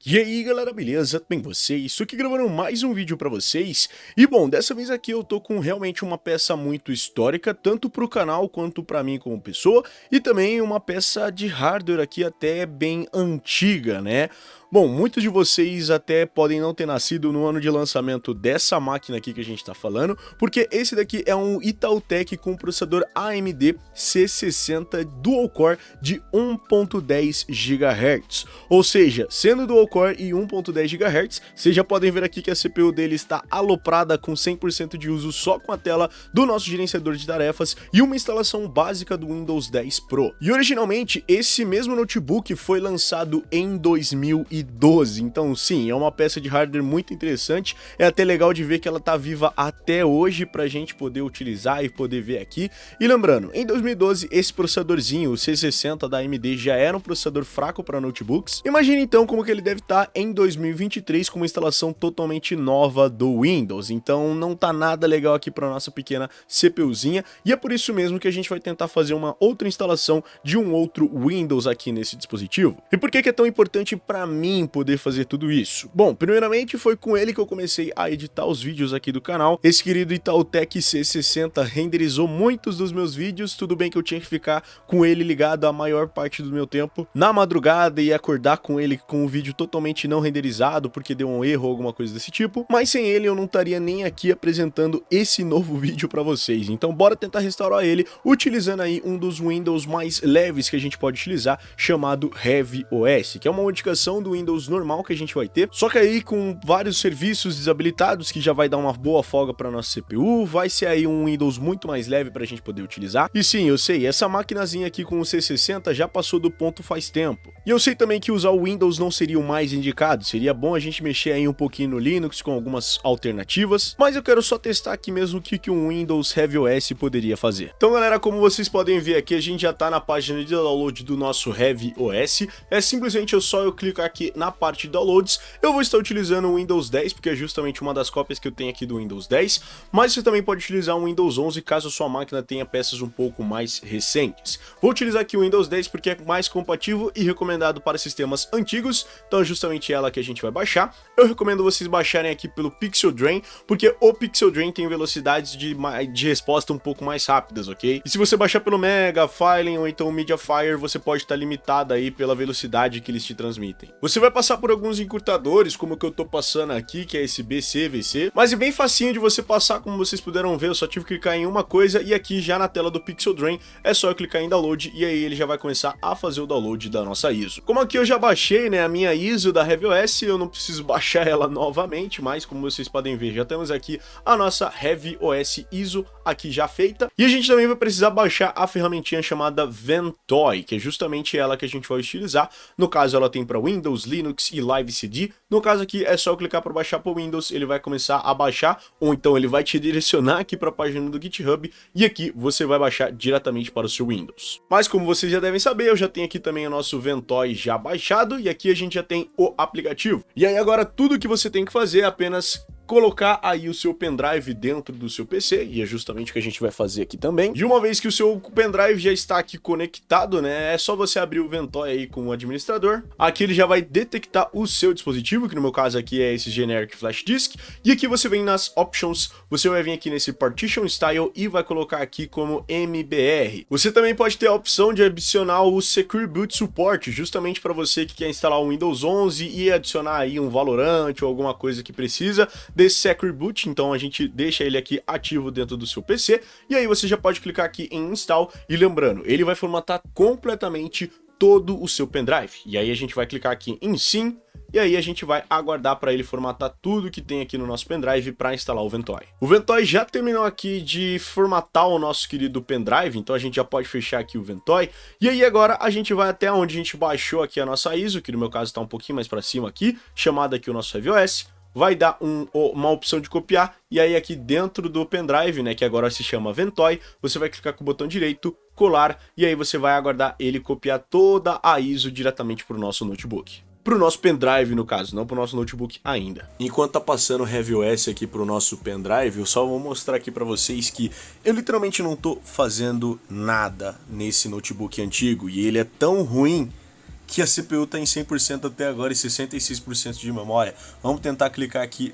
E aí galera, beleza? Tudo bem com vocês? Estou aqui gravando mais um vídeo pra vocês. E bom, dessa vez aqui eu tô com realmente uma peça muito histórica, tanto pro canal quanto pra mim como pessoa, e também uma peça de hardware aqui até bem antiga, né? Bom, muitos de vocês até podem não ter nascido no ano de lançamento dessa máquina aqui que a gente tá falando, porque esse daqui é um Itautec com processador AMD C60 Dual Core de 1.10 GHz. Ou seja, sendo Dual Core e 1.10 GHz, vocês já podem ver aqui que a CPU dele está aloprada com 100% de uso só com a tela do nosso gerenciador de tarefas e uma instalação básica do Windows 10 Pro. E originalmente, esse mesmo notebook foi lançado em 2012, então sim, é uma peça de hardware muito interessante, é até legal de ver que ela tá viva até hoje pra gente poder utilizar e poder ver aqui. E lembrando, em 2012 esse processadorzinho, o C60 da AMD, já era um processador fraco para notebooks. Imagine então como que ele deve estar em 2023 com uma instalação totalmente nova do Windows, então não tá nada legal aqui para nossa pequena CPUzinha, e é por isso mesmo que a gente vai tentar fazer uma outra instalação de um outro Windows aqui nesse dispositivo. E por que é tão importante para mim poder fazer tudo isso? Bom, primeiramente foi com ele que eu comecei a editar os vídeos aqui do canal. Esse querido Itautec C60 renderizou muitos dos meus vídeos, tudo bem que eu tinha que ficar com ele ligado a maior parte do meu tempo na madrugada e acordar com ele com o vídeo totalmente não renderizado porque deu um erro ou alguma coisa desse tipo, mas sem ele eu não estaria nem aqui apresentando esse novo vídeo para vocês. Então bora tentar restaurar ele utilizando aí um dos Windows mais leves que a gente pode utilizar, chamado Heavy OS, que é uma modificação do Windows normal que a gente vai ter, só que aí com vários serviços desabilitados, que já vai dar uma boa folga para nossa CPU, vai ser aí um Windows muito mais leve para a gente poder utilizar. E sim, eu sei, essa maquinazinha aqui com o C60 já passou do ponto faz tempo. E eu sei também que usar o Windows não seria o mais indicado, seria bom a gente mexer aí um pouquinho no Linux com algumas alternativas, mas eu quero só testar aqui mesmo o que um Windows Heavy OS poderia fazer. Então galera, como vocês podem ver aqui, a gente já tá na página de download do nosso Heavy OS, é simplesmente eu clicar aqui na parte de downloads. Eu vou estar utilizando o Windows 10, porque é justamente uma das cópias que eu tenho aqui do Windows 10, mas você também pode utilizar o Windows 11 caso a sua máquina tenha peças um pouco mais recentes. Vou utilizar aqui o Windows 10 porque é mais compatível e recomendado para sistemas antigos, então é justamente ela que a gente vai baixar. Eu recomendo vocês baixarem aqui pelo Pixel Drain, porque o Pixel Drain tem velocidades de resposta um pouco mais rápidas, ok? E se você baixar pelo Mega, Filing ou então o Mediafire, você pode estar limitado aí pela velocidade que eles te transmitem. Você vai passar por alguns encurtadores, como o que eu tô passando aqui, que é esse BC, mas é bem facinho de você passar, como vocês puderam ver, eu só tive que clicar em uma coisa e aqui já na tela do Pixel Drain é só eu clicar em download e aí ele já vai começar a fazer o download da nossa ISO. Como aqui eu já baixei, né, a minha ISO da Heavy OS, eu não preciso baixar ela novamente, mas como vocês podem ver, já temos aqui a nossa Heavy OS ISO aqui já feita, e a gente também vai precisar baixar a ferramentinha chamada Ventoy, que é justamente ela que a gente vai utilizar. No caso ela tem para Windows, Linux e Live CD. No caso aqui é só eu clicar para baixar para o Windows, ele vai começar a baixar, ou então ele vai te direcionar aqui para a página do GitHub e aqui você vai baixar diretamente para o seu Windows. Mas como vocês já devem saber, eu já tenho aqui também o nosso Ventoy já baixado e aqui a gente já tem o aplicativo. E aí agora tudo que você tem que fazer é apenas colocar aí o seu pendrive dentro do seu PC, e é justamente o que a gente vai fazer aqui também. E uma vez que o seu pendrive já está aqui conectado, né, é só você abrir o Ventoy aí com o administrador. Aqui ele já vai detectar o seu dispositivo, que no meu caso aqui é esse Generic Flash Disk, e aqui você vem nas Options, você vai vir aqui nesse Partition Style e vai colocar aqui como MBR. Você também pode ter a opção de adicionar o Secure Boot Support, justamente para você que quer instalar um Windows 11 e adicionar aí um Valorant ou alguma coisa que precisa desse Secure Boot, então a gente deixa ele aqui ativo dentro do seu PC, e aí você já pode clicar aqui em Install, e lembrando, ele vai formatar completamente todo o seu pendrive, e aí a gente vai clicar aqui em Sim, e aí a gente vai aguardar para ele formatar tudo que tem aqui no nosso pendrive para instalar o Ventoy. O Ventoy já terminou aqui de formatar o nosso querido pendrive, então a gente já pode fechar aqui o Ventoy, e aí agora a gente vai até onde a gente baixou aqui a nossa ISO, que no meu caso está um pouquinho mais para cima aqui, chamada aqui o nosso Heavy OS, vai dar uma opção de copiar, e aí aqui dentro do pendrive, né, que agora se chama Ventoy, você vai clicar com o botão direito, colar, e aí você vai aguardar ele copiar toda a ISO diretamente para o nosso notebook. Para o nosso pendrive no caso, não para o nosso notebook ainda. Enquanto tá passando o Heavy OS aqui para o nosso pendrive, eu só vou mostrar aqui para vocês que eu literalmente não tô fazendo nada nesse notebook antigo, e ele é tão ruim que a CPU está em 100% até agora e 66% de memória. Vamos tentar clicar aqui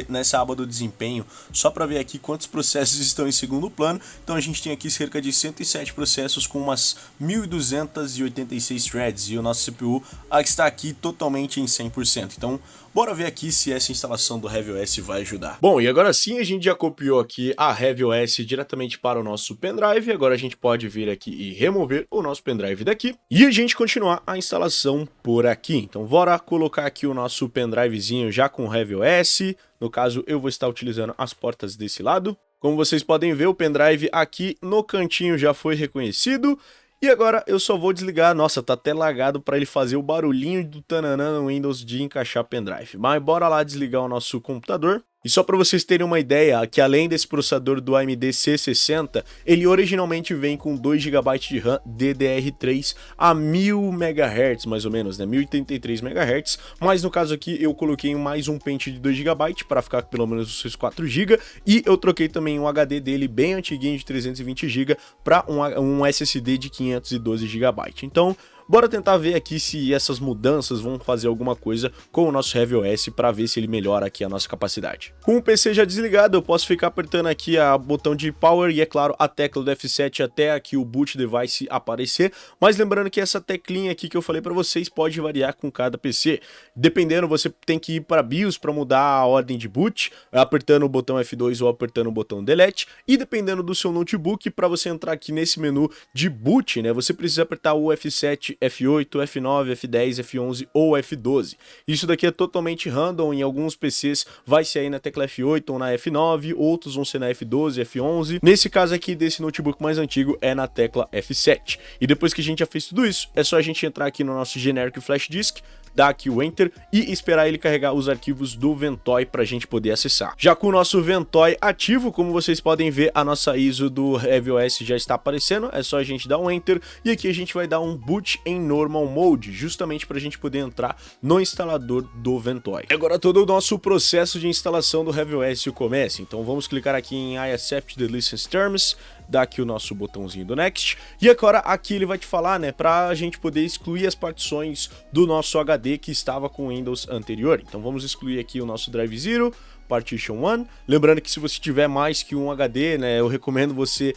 nessa aba do desempenho, só para ver aqui quantos processos estão em segundo plano. Então a gente tem aqui cerca de 107 processos com umas 1286 threads e o nosso CPU está aqui totalmente em 100%. Então bora ver aqui se essa instalação do HeavyOS vai ajudar. Bom, e agora sim a gente já copiou aqui a HeavyOS diretamente para o nosso pendrive. Agora a gente pode vir aqui e remover o nosso pendrive daqui e a gente continuar a instalação por aqui. Então bora colocar aqui o nosso pendrivezinho já com o HeavyOS. No caso eu vou estar utilizando as portas desse lado. Como vocês podem ver, o pendrive aqui no cantinho já foi reconhecido. E agora eu só vou desligar, nossa, tá até lagado para ele fazer o barulhinho do tananã no Windows de encaixar pendrive. Mas bora lá desligar o nosso computador. E só para vocês terem uma ideia, que além desse processador do AMD C60, ele originalmente vem com 2 GB de RAM DDR3 a 1000 MHz, mais ou menos, né? 1083 MHz, mas no caso aqui eu coloquei mais um pente de 2 GB para ficar pelo menos os 4 GB, e eu troquei também um HD dele bem antiguinho de 320 GB para um SSD de 512 GB. Então, bora tentar ver aqui se essas mudanças vão fazer alguma coisa com o nosso HeavyOS para ver se ele melhora aqui a nossa capacidade. Com o PC já desligado, eu posso ficar apertando aqui o botão de Power e, é claro, a tecla do F7 até aqui o Boot Device aparecer. Mas lembrando que essa teclinha aqui que eu falei para vocês pode variar com cada PC. Dependendo, você tem que ir para BIOS para mudar a ordem de boot, apertando o botão F2 ou apertando o botão Delete. E dependendo do seu notebook, para você entrar aqui nesse menu de boot, né, você precisa apertar o F7, F8, F9, F10, F11 ou F12. Isso daqui é totalmente random, em alguns PCs vai ser aí na tecla F8 ou na F9, outros vão ser na F12, F11. Nesse caso aqui desse notebook mais antigo é na tecla F7. E depois que a gente já fez tudo isso, é só a gente entrar aqui no nosso Generic Flash Disk, dar aqui o Enter e esperar ele carregar os arquivos do Ventoy para a gente poder acessar. Já com o nosso Ventoy ativo, como vocês podem ver, a nossa ISO do HeavyOS já está aparecendo, é só a gente dar um Enter e aqui a gente vai dar um Boot em Normal Mode, justamente para a gente poder entrar no instalador do Ventoy. E agora todo o nosso processo de instalação do HeavyOS começa, então vamos clicar aqui em I accept the license terms, dar aqui o nosso botãozinho do Next, e agora aqui ele vai te falar, né, para a gente poder excluir as partições do nosso HD que estava com o Windows anterior. Então vamos excluir aqui o nosso Drive Zero, Partition 1, lembrando que se você tiver mais que um HD, né, eu recomendo você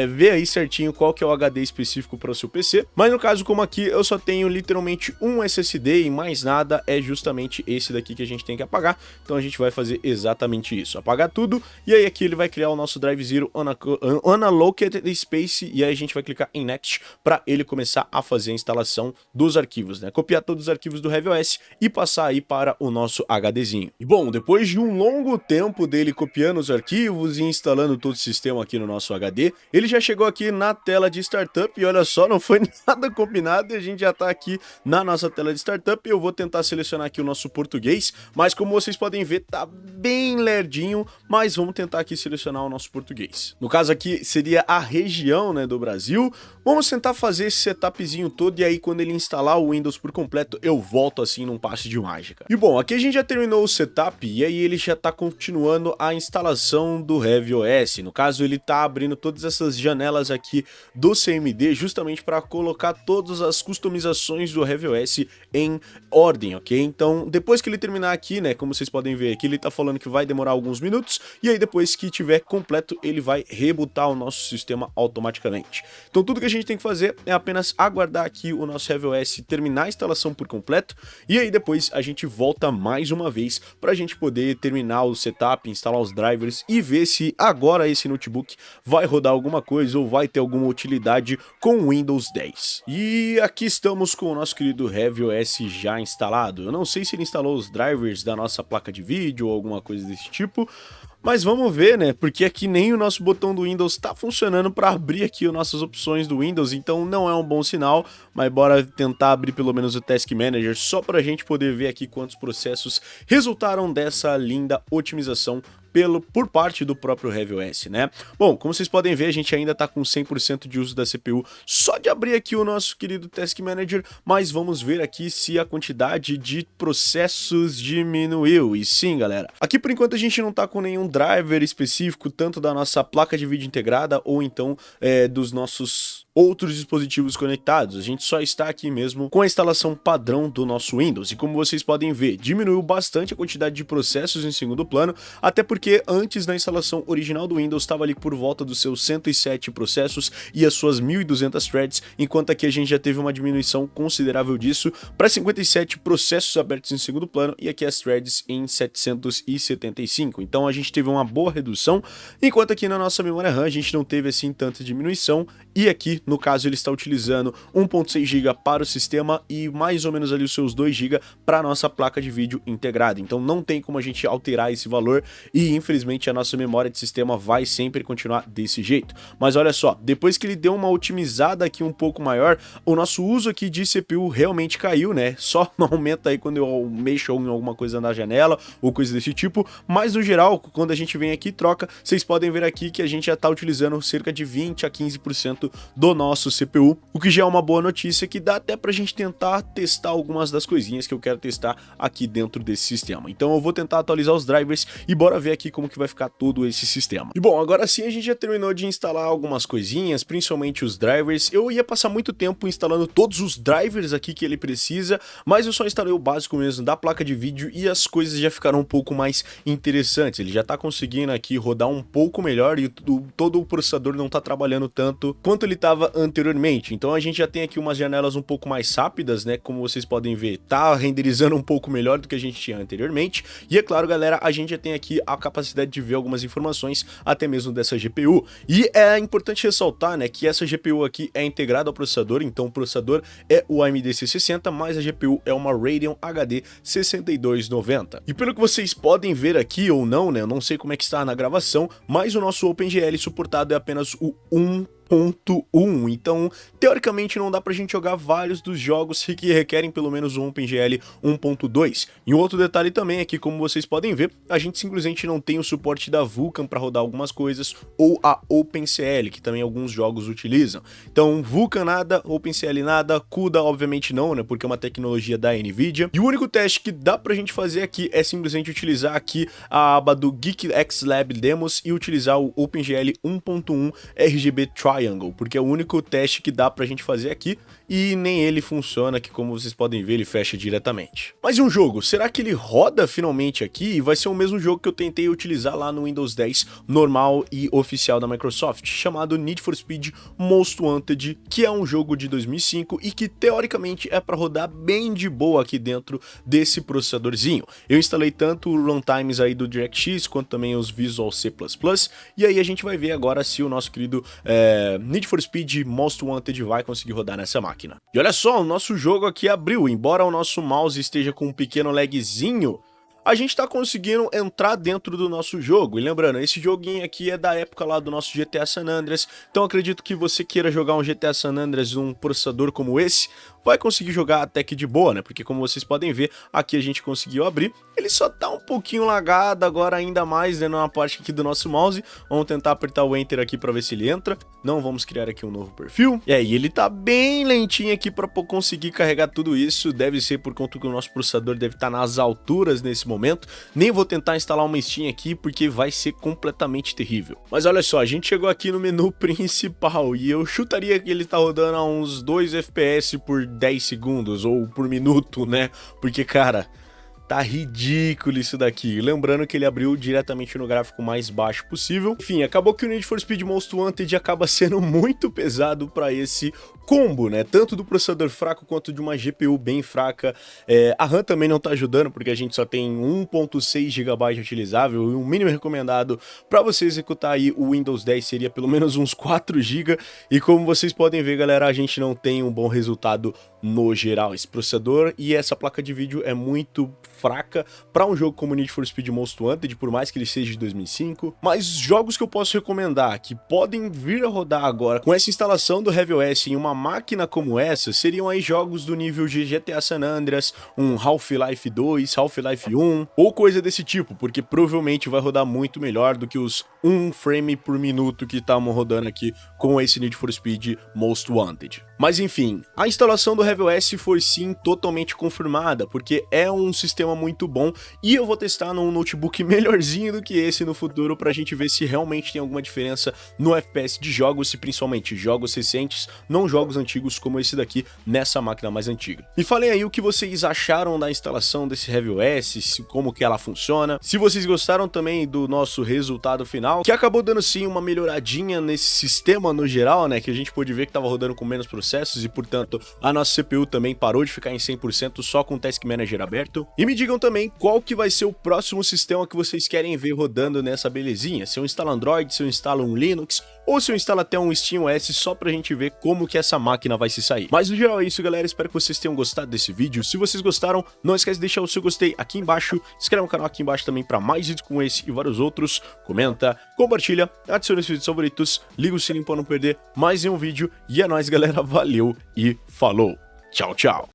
ver aí certinho qual que é o HD específico para o seu PC, mas no caso como aqui eu só tenho literalmente um SSD e mais nada, é justamente esse daqui que a gente tem que apagar, então a gente vai fazer exatamente isso, apagar tudo, e aí aqui ele vai criar o nosso Drive Zero Unallocated Space, e aí a gente vai clicar em Next para ele começar a fazer a instalação dos arquivos, né, copiar todos os arquivos do HeavyOS e passar aí para o nosso HDzinho. E bom, depois de um longo tempo dele copiando os arquivos e instalando todo o sistema aqui no nosso HD, ele já chegou aqui na tela de startup e olha só, não foi nada combinado e a gente já tá aqui na nossa tela de startup. Eu vou tentar selecionar aqui o nosso português, mas como vocês podem ver, tá bem lerdinho, mas vamos tentar aqui selecionar o nosso português. No caso aqui seria a região, né, do Brasil. Vamos tentar fazer esse setupzinho todo e aí quando ele instalar o Windows por completo, eu volto assim num passe de mágica. E bom, aqui a gente já terminou o setup e aí ele já tá continuando a instalação do HeavyOS. No caso, ele tá abrindo todas essas janelas aqui do CMD justamente para colocar todas as customizações do HeavyOS em ordem, ok? Então, depois que ele terminar aqui, né, como vocês podem ver aqui, ele tá falando que vai demorar alguns minutos e aí depois que tiver completo, ele vai rebootar o nosso sistema automaticamente. Então, tudo que a gente tem que fazer é apenas aguardar aqui o nosso HeavyOS terminar a instalação por completo e aí depois a gente volta mais uma vez para a gente poder terminar o setup, instalar os drivers e ver se agora esse notebook vai rodar alguma coisa ou vai ter alguma utilidade com o Windows 10. E aqui estamos com o nosso querido HeavyOS já instalado. Eu não sei se ele instalou os drivers da nossa placa de vídeo ou alguma coisa desse tipo, mas vamos ver, né? Porque aqui nem o nosso botão do Windows está funcionando para abrir aqui as nossas opções do Windows, então não é um bom sinal, mas bora tentar abrir pelo menos o Task Manager só para a gente poder ver aqui quantos processos resultaram dessa linda otimização por parte do próprio HeavyOS, né? Bom, como vocês podem ver, a gente ainda tá com 100% de uso da CPU só de abrir aqui o nosso querido Task Manager, mas vamos ver aqui se a quantidade de processos diminuiu. E sim, galera, aqui por enquanto a gente não tá com nenhum driver específico, tanto da nossa placa de vídeo integrada ou então dos nossos outros dispositivos conectados. A gente só está aqui mesmo com a instalação padrão do nosso Windows, e como vocês podem ver, diminuiu bastante a quantidade de processos em segundo plano, até porque antes da instalação original do Windows estava ali por volta dos seus 107 processos e as suas 1200 threads, enquanto aqui a gente já teve uma diminuição considerável disso para 57 processos abertos em segundo plano e aqui as threads em 775. Então a gente teve uma boa redução, enquanto aqui na nossa memória RAM a gente não teve assim tanta diminuição, e aqui no caso ele está utilizando 1.6 GB para o sistema e mais ou menos ali os seus 2 GB para a nossa placa de vídeo integrada. Então não tem como a gente alterar esse valor e infelizmente a nossa memória de sistema vai sempre continuar desse jeito. Mas olha só, depois que ele deu uma otimizada aqui um pouco maior, o nosso uso aqui de CPU realmente caiu, né? Só não aumenta aí quando eu mexo em alguma coisa na janela ou coisa desse tipo, mas no geral, quando a gente vem aqui e troca, vocês podem ver aqui que a gente já está utilizando cerca de 20 a 15% do nosso CPU, o que já é uma boa notícia, que dá até pra gente tentar testar algumas das coisinhas que eu quero testar aqui dentro desse sistema. Então eu vou tentar atualizar os drivers e bora ver aqui como que vai ficar todo esse sistema. E bom, agora sim a gente já terminou de instalar algumas coisinhas, principalmente os drivers. Eu ia passar muito tempo instalando todos os drivers aqui que ele precisa, mas eu só instalei o básico mesmo da placa de vídeo e as coisas já ficaram um pouco mais interessantes. Ele já tá conseguindo aqui rodar um pouco melhor e todo o processador não tá trabalhando tanto quanto ele tava anteriormente. Então a gente já tem aqui umas janelas um pouco mais rápidas, né? Como vocês podem ver, tá renderizando um pouco melhor do que a gente tinha anteriormente. E é claro, galera, a gente já tem aqui a capacidade de ver algumas informações até mesmo dessa GPU. E é importante ressaltar, né, que essa GPU aqui é integrada ao processador, então o processador é o AMD C60, mas a GPU é uma Radeon HD 6290. E pelo que vocês podem ver aqui ou não, né, eu não sei como é que está na gravação, mas o nosso OpenGL suportado é apenas o 1.1, então teoricamente não dá pra gente jogar vários dos jogos que requerem pelo menos um OpenGL 1.2. E um outro detalhe também é que, como vocês podem ver, a gente simplesmente não tem o suporte da Vulkan para rodar algumas coisas, ou a OpenCL, que também alguns jogos utilizam. Então Vulkan nada, OpenCL nada, CUDA obviamente não, né, porque é uma tecnologia da Nvidia. E o único teste que dá pra gente fazer aqui é simplesmente utilizar aqui a aba do GeekX Lab Demos e utilizar o OpenGL 1.1 RGB Triangle, porque é o único teste que dá pra gente fazer aqui e nem ele funciona, que como vocês podem ver ele fecha diretamente. Mas e um jogo? Será que ele roda finalmente aqui? E vai ser o mesmo jogo que eu tentei utilizar lá no Windows 10 normal e oficial da Microsoft, chamado Need for Speed Most Wanted, que é um jogo de 2005 e que teoricamente é para rodar bem de boa aqui dentro desse processadorzinho. Eu instalei tanto o runtimes aí do DirectX quanto também os Visual C++, e aí a gente vai ver agora se o nosso querido Need for Speed Most Wanted vai conseguir rodar nessa máquina. E olha só, o nosso jogo aqui abriu, embora o nosso mouse esteja com um pequeno lagzinho, a gente tá conseguindo entrar dentro do nosso jogo. E lembrando, esse joguinho aqui é da época lá do nosso GTA San Andreas, então acredito que você queira jogar um GTA San Andreas num processador como esse, vai conseguir jogar até que de boa, né? Porque como vocês podem ver, aqui a gente conseguiu abrir. Ele só tá um pouquinho lagado agora, ainda mais, né, na parte aqui do nosso mouse. Vamos tentar apertar o Enter aqui para ver se ele entra. Não vamos criar aqui um novo perfil. E aí, ele tá bem lentinho aqui para conseguir carregar tudo isso. Deve ser por conta que o nosso processador deve estar nas alturas nesse momento. Nem vou tentar instalar uma Steam aqui, porque vai ser completamente terrível. Mas olha só, a gente chegou aqui no menu principal e eu chutaria que ele tá rodando a uns 2 FPS por 10 segundos ou por minuto, né? Porque, cara, tá ridículo isso daqui. Lembrando que ele abriu diretamente no gráfico mais baixo possível. Enfim, acabou que o Need for Speed Most Wanted acaba sendo muito pesado para esse combo, né? Tanto do processador fraco quanto de uma GPU bem fraca. A RAM também não tá ajudando, porque a gente só tem 1.6 GB utilizável e o mínimo recomendado para você executar aí o Windows 10 seria pelo menos uns 4 GB. E como vocês podem ver, galera, a gente não tem um bom resultado no geral esse processador, e essa placa de vídeo é muito fraca para um jogo como Need for Speed Most Wanted, por mais que ele seja de 2005. Mas jogos que eu posso recomendar que podem vir a rodar agora com essa instalação do HeavyOS em uma máquina como essa seriam aí jogos do nível de GTA San Andreas, um Half-Life 2, Half-Life 1 ou coisa desse tipo, porque provavelmente vai rodar muito melhor do que os 1 frame por minuto que estamos rodando aqui com esse Need for Speed Most Wanted. Mas enfim, a instalação do HeavyOS foi sim totalmente confirmada, porque é um sistema muito bom e eu vou testar num notebook melhorzinho do que esse no futuro pra gente ver se realmente tem alguma diferença no FPS de jogos, e principalmente jogos recentes, não jogos antigos como esse daqui nessa máquina mais antiga. Me falem aí o que vocês acharam da instalação desse HeavyOS, como que ela funciona, se vocês gostaram também do nosso resultado final, que acabou dando sim uma melhoradinha nesse sistema no geral, né, que a gente pôde ver que tava rodando com menos processos e, portanto, a nossa CPU também parou de ficar em 100% só com o Task Manager aberto. E me digam também qual que vai ser o próximo sistema que vocês querem ver rodando nessa belezinha, se eu instalo Android, se eu instalo um Linux, ou se eu instalo até um SteamOS, só pra gente ver como que essa máquina vai se sair. Mas no geral é isso, galera, espero que vocês tenham gostado desse vídeo. Se vocês gostaram, não esquece de deixar o seu gostei aqui embaixo, se inscreve no canal aqui embaixo também pra mais vídeos como esse e vários outros, comenta, compartilha, adiciona os vídeos favoritos, liga o sininho pra não perder mais nenhum vídeo, e é nóis, galera, valeu e falou, tchau, tchau.